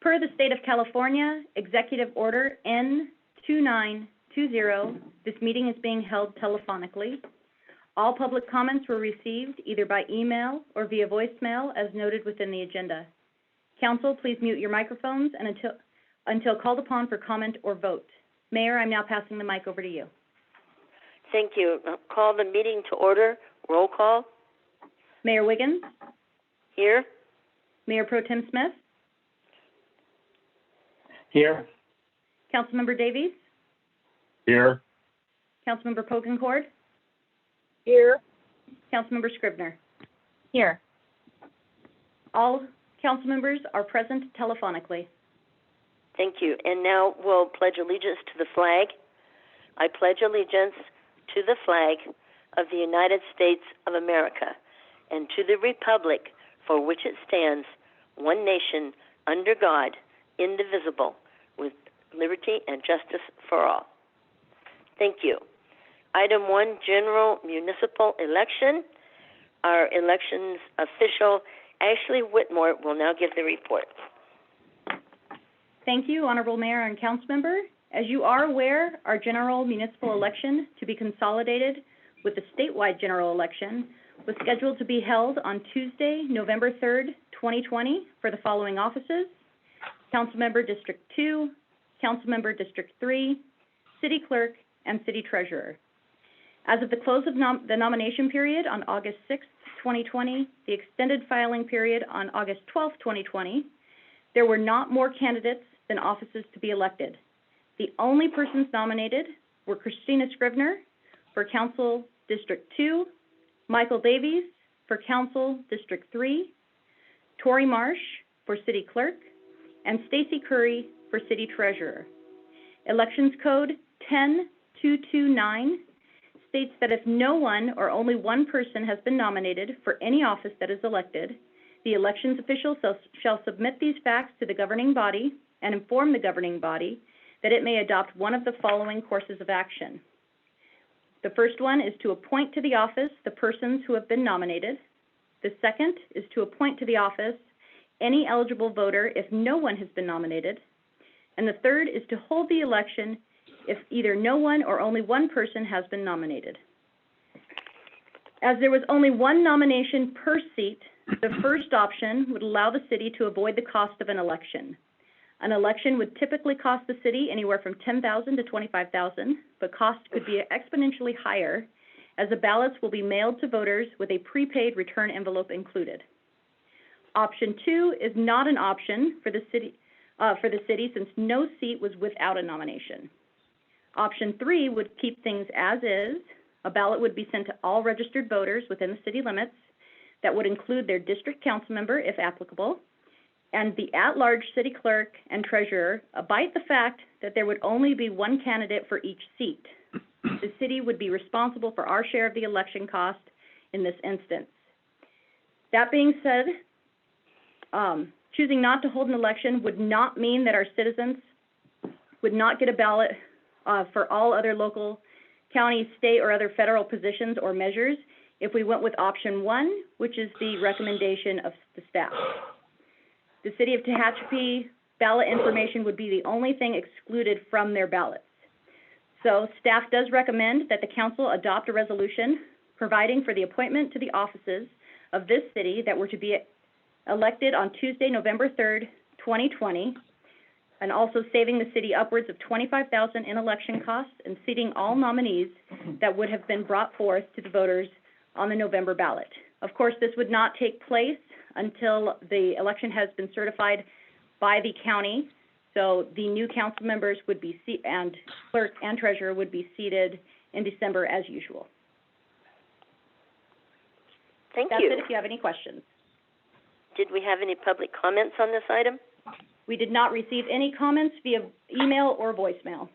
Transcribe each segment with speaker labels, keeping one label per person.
Speaker 1: Per the State of California Executive Order N2920, this meeting is being held telephonically. All public comments were received either by email or via voicemail as noted within the agenda. Council, please mute your microphones and until called upon for comment or vote. Mayor, I'm now passing the mic over to you.
Speaker 2: Thank you. Call the meeting to order. Roll call.
Speaker 1: Mayor Wiggins?
Speaker 2: Here.
Speaker 1: Mayor Pro Tem Smith?
Speaker 3: Here.
Speaker 1: Councilmember Davies?
Speaker 3: Here.
Speaker 1: Councilmember Pokencord?
Speaker 4: Here.
Speaker 1: Councilmember Scribner?
Speaker 4: Here.
Speaker 1: All council members are present telephonically.
Speaker 2: Thank you. And now we'll pledge allegiance to the flag. I pledge allegiance to the flag of the United States of America and to the republic for which it stands, one nation, under God, indivisible, with liberty and justice for all. Thank you. Item 1, general municipal election. Our elections official, Ashley Whitmore, will now give the report.
Speaker 1: Thank you, Honorable Mayor and Councilmember. As you are aware, our general municipal election, to be consolidated with the statewide general election, was scheduled to be held on Tuesday, November 3rd, 2020, for the following offices: Councilmember District 2, Councilmember District 3, City Clerk, and City Treasurer. As of the close of the nomination period on August 6th, 2020, the extended filing period on August 12th, 2020, there were not more candidates than offices to be elected. The only persons nominated were Christina Scribner for Council District 2, Michael Davies for Council District 3, Tori Marsh for City Clerk, and Stacy Curry for City Treasurer. Elections Code 10229 states that if no one or only one person has been nominated for any office that is elected, the elections official shall submit these facts to the governing body and inform the governing body that it may adopt one of the following courses of action. The first one is to appoint to the office the persons who have been nominated. The second is to appoint to the office any eligible voter if no one has been nominated. And the third is to hold the election if either no one or only one person has been nominated. As there was only one nomination per seat, the first option would allow the city to avoid the cost of an election. An election would typically cost the city anywhere from $10,000 to $25,000, but cost could be exponentially higher as the ballots will be mailed to voters with a prepaid return envelope included. Option 2 is not an option for the city since no seat was without a nomination. Option 3 would keep things as is. A ballot would be sent to all registered voters within the city limits. That would include their district council member, if applicable, and the at-large city clerk and treasurer, abide the fact that there would only be one candidate for each seat. The city would be responsible for our share of the election cost in this instance. That being said, choosing not to hold an election would not mean that our citizens would not get a ballot for all other local, county, state, or other federal positions or measures if we went with option 1, which is the recommendation of the staff. The City of Tehachapi ballot information would be the only thing excluded from their ballots. So staff does recommend that the council adopt a resolution providing for the appointment to the offices of this city that were to be elected on Tuesday, November 3rd, 2020, and also saving the city upwards of $25,000 in election costs and seating all nominees that would have been brought forth to the voters on the November ballot. Of course, this would not take place until the election has been certified by the county. So the new council members would be and clerk and treasurer would be seated in December as usual.
Speaker 2: Thank
Speaker 1: That's
Speaker 2: you.
Speaker 1: it if you have any questions.
Speaker 2: Did we have any public comments on this item?
Speaker 1: We did not receive any comments via email or voicemail.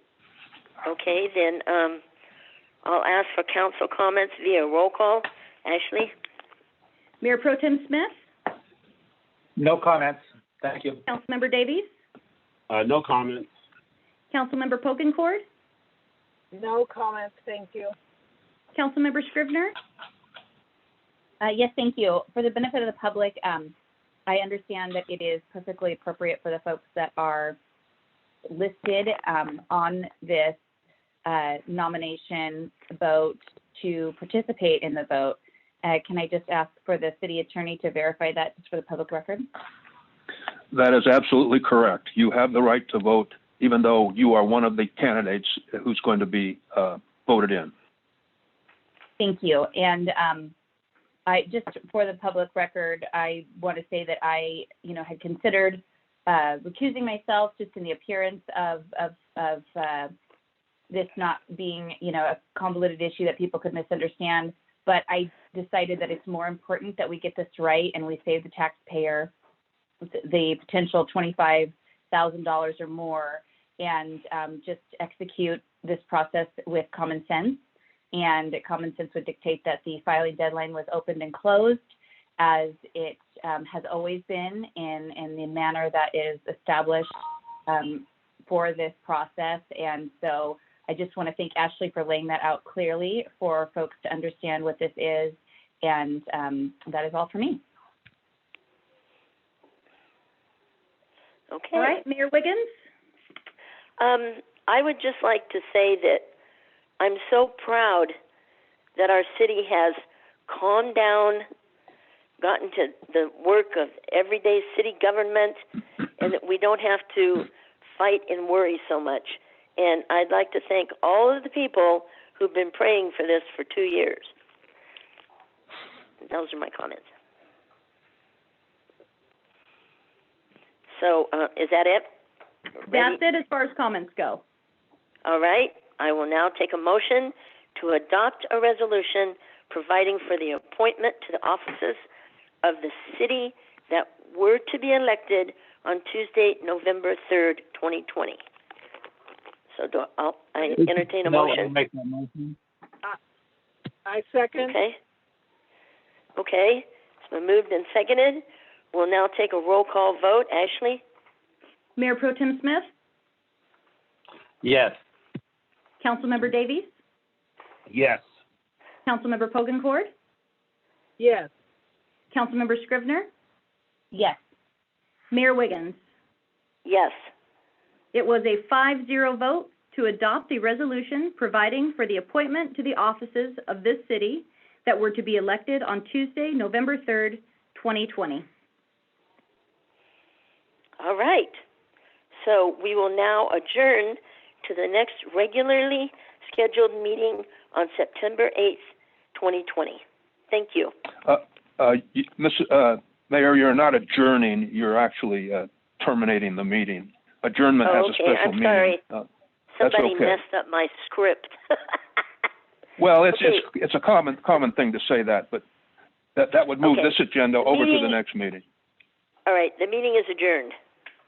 Speaker 2: Okay, then I'll ask for council comments via roll call. Ashley?
Speaker 1: Mayor Pro Tem Smith?
Speaker 3: No comments. Thank you.
Speaker 1: Councilmember Davies?
Speaker 3: No comments.
Speaker 1: Councilmember Pokencord?
Speaker 4: No comments, thank you.
Speaker 1: Councilmember Scribner?
Speaker 5: Yes, thank you. For the benefit of the public, I understand that it is perfectly appropriate for the folks that are listed on this nomination vote to participate in the vote. Can I just ask for the city attorney to verify that just for the public record?
Speaker 6: That is absolutely correct. You have the right to vote, even though you are one of the candidates who's going to be voted in.
Speaker 5: Thank you. And I just for the public record, I want to say that I, had considered recusing myself just in the appearance of this not being, a convoluted issue that people could misunderstand. But I decided that it's more important that we get this right and we save the taxpayer the potential $25,000 or more, and just execute this process with common sense. And common sense would dictate that the filing deadline was opened and closed, as it has always been in the manner that is established for this process. And so I just want to thank Ashley for laying that out clearly for folks to understand what this is. And that is all for me.
Speaker 2: Okay.
Speaker 1: All right, Mayor Wiggins?
Speaker 2: I would just like to say that I'm so proud that our city has calmed down, gotten to the work of everyday city government, and that we don't have to fight and worry so much. And I'd like to thank all of the people who've been praying for this for 2 years. Those are my comments. So is that it? Ready?
Speaker 1: That's it as far as comments go.
Speaker 2: All right. I will now take a motion to adopt a resolution providing for the appointment to the offices of the city that were to be elected on Tuesday, November 3rd, 2020. So I entertain a motion.
Speaker 3: No, make that motion.
Speaker 4: I second.
Speaker 2: Okay. It's been moved and seconded. We'll now take a roll call vote. Ashley?
Speaker 1: Mayor Pro Tem Smith?
Speaker 3: Yes.
Speaker 1: Councilmember Davies?
Speaker 3: Yes.
Speaker 1: Councilmember Pogencourt?
Speaker 4: Yes.
Speaker 1: Councilmember Scrivener?
Speaker 5: Yes.
Speaker 1: Mayor Wiggins?
Speaker 2: Yes.
Speaker 1: It was a 5-0 vote to adopt the resolution providing for the appointment to the offices of this city that were to be elected on Tuesday, November 3rd, 2020.
Speaker 2: All right. So we will now adjourn to the next regularly scheduled meeting on September 8th, 2020. Thank you.
Speaker 6: Mayor, you're not adjourning. You're actually terminating the meeting. Adjournment has a special meaning.
Speaker 2: Sorry. Somebody
Speaker 6: that's okay.
Speaker 2: messed up my script.
Speaker 6: Well, it's
Speaker 2: Okay.
Speaker 6: it's a common thing to say that, but that would move
Speaker 2: Okay.
Speaker 6: this agenda over to the next meeting.
Speaker 2: All right. The meeting is adjourned.